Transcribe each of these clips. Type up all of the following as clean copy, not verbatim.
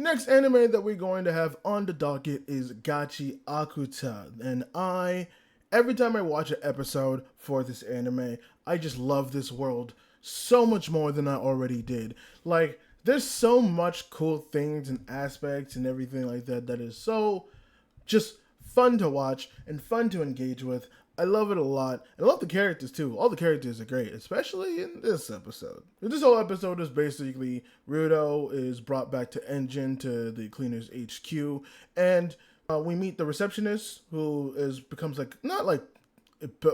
next anime that we're going to have on the docket is Gachiakuta. And every time I watch an episode for this anime, I just love this world so much more than I already did. Like, there's so much cool things and aspects and everything like that that is so just fun to watch and fun to engage with. I love it a lot. And I love the characters too. All the characters are great, especially in this episode. This whole episode is basically Rudo is brought back to Engine to the Cleaners HQ, and we meet the receptionist who becomes like not like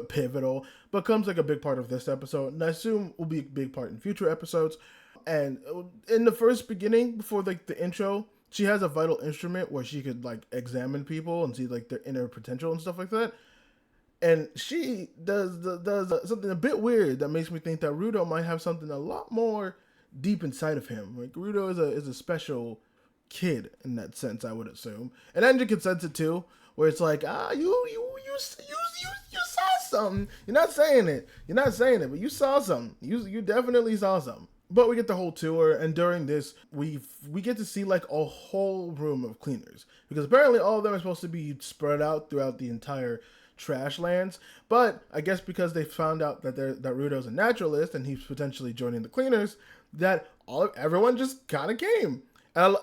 pivotal, but becomes like a big part of this episode, and I assume will be a big part in future episodes. And in the first beginning, before like the intro, she has a vital instrument where she could like examine people and see like their inner potential and stuff like that. And she does something a bit weird that makes me think that Rudo might have something a lot more deep inside of him. Like Rudo is a special kid in that sense, I would assume. And Engine can sense it too, where it's like, you saw something. You're not saying it, but you saw something. You definitely saw something. But we get the whole tour, and during this, we get to see like a whole room of cleaners, because apparently all of them are supposed to be spread out throughout the entire trash lands. But I guess because they found out that Rudo's a naturalist and he's potentially joining the cleaners, that everyone just kind of came. And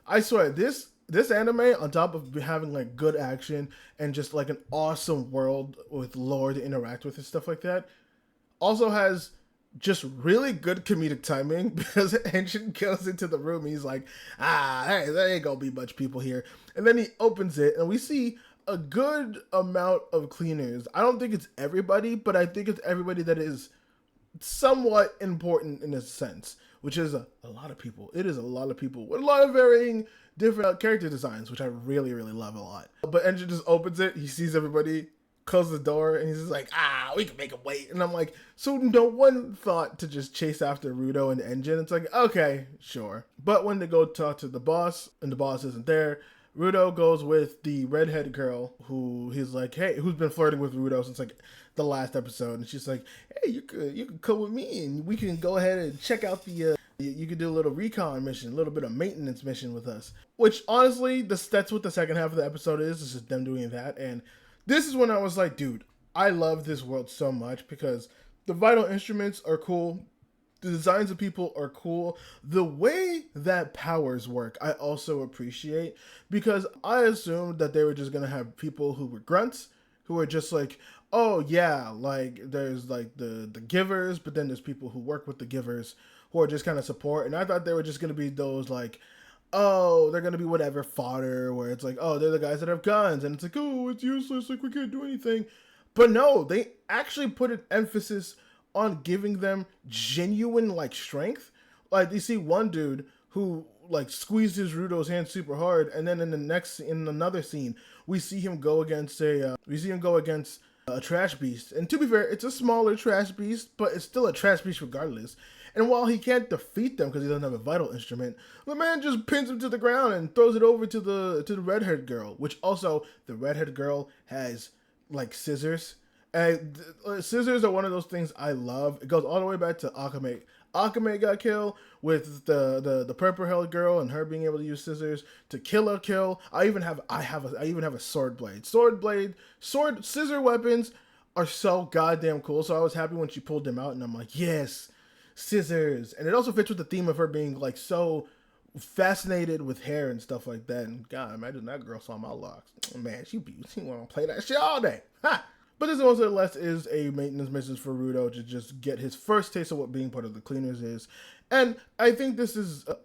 I swear, this anime, on top of having like good action and just like an awesome world with lore to interact with and stuff like that, also has just really good comedic timing, because Engine goes into the room and he's like, hey, there ain't gonna be much people here. And then he opens it and we see a good amount of cleaners. I don't think it's everybody, but I think it's everybody that is somewhat important in a sense, which is a lot of people. It is a lot of people with a lot of varying different character designs, which I really, really love a lot. But Engine just opens it, he sees everybody, closes the door, and he's just like, we can make him wait. And I'm like, so no one thought to just chase after Rudo and Engine? It's like, okay, sure. But when they go talk to the boss, and the boss isn't there, Rudo goes with the redhead girl who he's like, hey, who's been flirting with Rudo since like the last episode. And she's like, hey, you could come with me and we can go ahead and check out the, you could do a little recon mission, a little bit of maintenance mission with us. Which honestly, that's what the second half of the episode is. It's just them doing that. And this is when I was like, dude, I love this world so much, because the vital instruments are cool. The designs of people are cool. The way that powers work, I also appreciate, because I assumed that they were just going to have people who were grunts, who are just like, oh yeah, like there's like the givers, but then there's people who work with the givers who are just kind of support. And I thought they were just going to be those like, oh, they're going to be whatever fodder, where it's like, oh, they're the guys that have guns, and it's like, oh, it's useless, like we can't do anything. But no, they actually put an emphasis on giving them genuine like strength. Like you see one dude who like squeezes Rudo's hand super hard, and then in another scene we see him go against a trash beast. And to be fair, it's a smaller trash beast, but it's still a trash beast regardless. And while he can't defeat them because he doesn't have a vital instrument, the man just pins him to the ground and throws it over to the redhead girl, which also the redhead girl has like scissors. And scissors are one of those things I love. It goes all the way back to Akame. Akame got killed with the purple haired girl and her being able to use scissors to kill. I even have a sword blade. Scissor weapons are so goddamn cool. So I was happy when she pulled them out, and I'm like, yes, scissors. And it also fits with the theme of her being like so fascinated with hair and stuff like that. And God, imagine that girl saw my locks. Man, she want to play that shit all day. Ha! But this also less is a maintenance mission for Rudo to just get his first taste of what being part of the cleaners is. And I think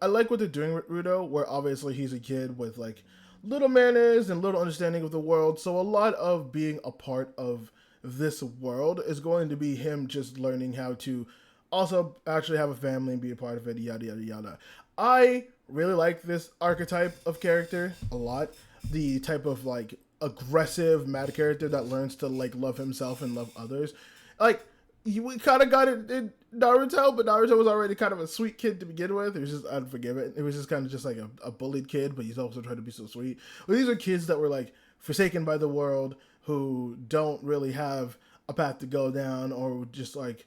I like what they're doing with Rudo, where obviously he's a kid with like little manners and little understanding of the world. So a lot of being a part of this world is going to be him just learning how to also actually have a family and be a part of it, yada, yada, yada. I really like this archetype of character a lot. The type of like aggressive mad character that learns to like love himself and love others. Like we kind of got it in Naruto, but Naruto was already kind of a sweet kid to begin with. It was just unforgiving. It was just kind of just like a bullied kid, but he's also trying to be so sweet. But these are kids that were like forsaken by the world, who don't really have a path to go down, or just like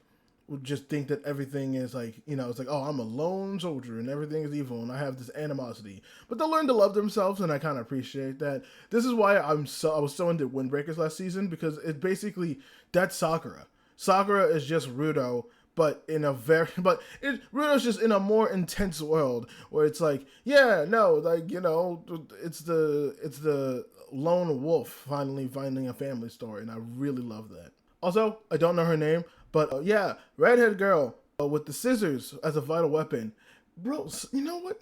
would just think that everything is like, it's like, oh, I'm a lone soldier and everything is evil and I have this animosity. But they'll learn to love themselves, and I kind of appreciate that. This is why I was so into Windbreakers last season, because it basically, that's Sakura. Sakura is just Ruto, but Ruto's just in a more intense world where it's like, yeah, no, like, it's the lone wolf finally finding a family story, and I really love that. Also, I don't know her name, but yeah, redhead girl with the scissors as a vital weapon. Bro, you know what?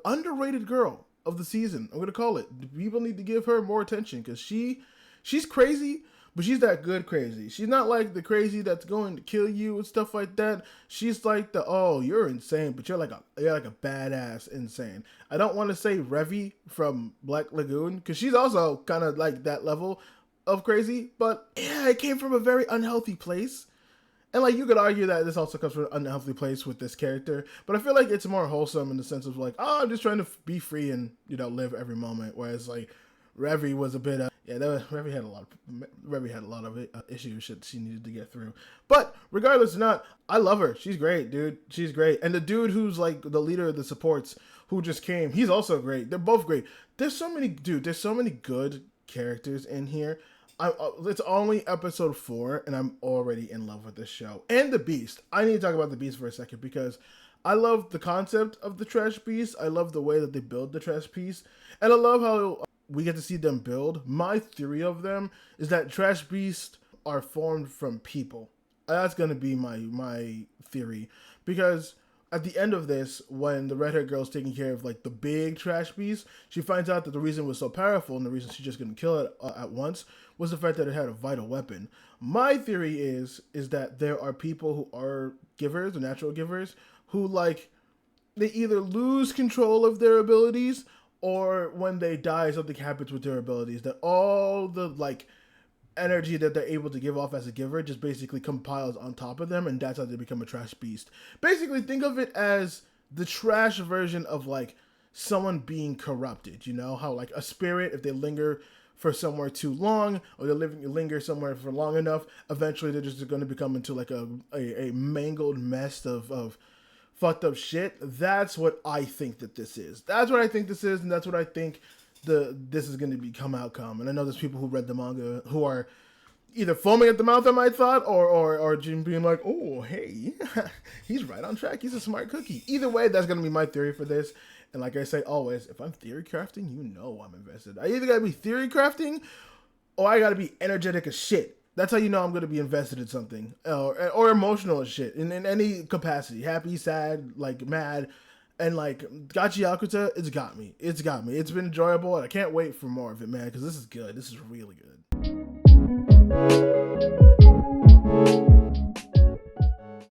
Underrated girl of the season, I'm gonna call it. People need to give her more attention, because she's crazy, but she's that good crazy. She's not like the crazy that's going to kill you and stuff like that. She's like oh, you're insane, but you're like a badass insane. I don't want to say Revy from Black Lagoon, because she's also kind of like that level of crazy, but yeah, it came from a very unhealthy place. And like, you could argue that this also comes from an unhealthy place with this character, but I feel like it's more wholesome in the sense of like, oh, I'm just trying to be free and, live every moment. Whereas like Revy was a bit Revy had a lot of issues shit she needed to get through. But regardless or not, I love her. She's great, dude. She's great. And the dude who's like the leader of the supports who just came, he's also great. They're both great. There's so many good characters in here. It's only episode 4, and I'm already in love with this show. And the Beast. I need to talk about the Beast for a second, because I love the concept of the Trash Beast. I love the way that they build the Trash Beast. And I love how we get to see them build. My theory of them is that Trash Beasts are formed from people. That's going to be my theory. Because at the end of this, when the redhead girl's taking care of like the big Trash Beast, she finds out that the reason it was so powerful and the reason she's just going to kill it at once was the fact that it had a vital weapon. My theory is that there are people who are givers, or natural givers, who like, they either lose control of their abilities, or when they die, something happens with their abilities, that all the like energy that they're able to give off as a giver just basically compiles on top of them, and that's how they become a Trash Beast. Basically, think of it as the trash version of like someone being corrupted. You know how like a spirit, if they linger for somewhere too long, or they linger somewhere for long enough, eventually they're just going to become into like a mangled mess of fucked up shit. That's what I think that this is. That's what I think this is, and that's what I think this is going to become outcome. And I know there's people who read the manga who are either foaming at the mouth at my thought, or being like, oh, hey, he's right on track. He's a smart cookie. Either way, that's going to be my theory for this. And like I say always, if I'm theory crafting, I'm invested. I either got to be theory crafting, or I got to be energetic as shit. That's how you know I'm going to be invested in something, or emotional as shit in any capacity. Happy, sad, like mad. And like Gachiakuta, it's got me. It's been enjoyable, and I can't wait for more of it, man, because this is good. This is really good.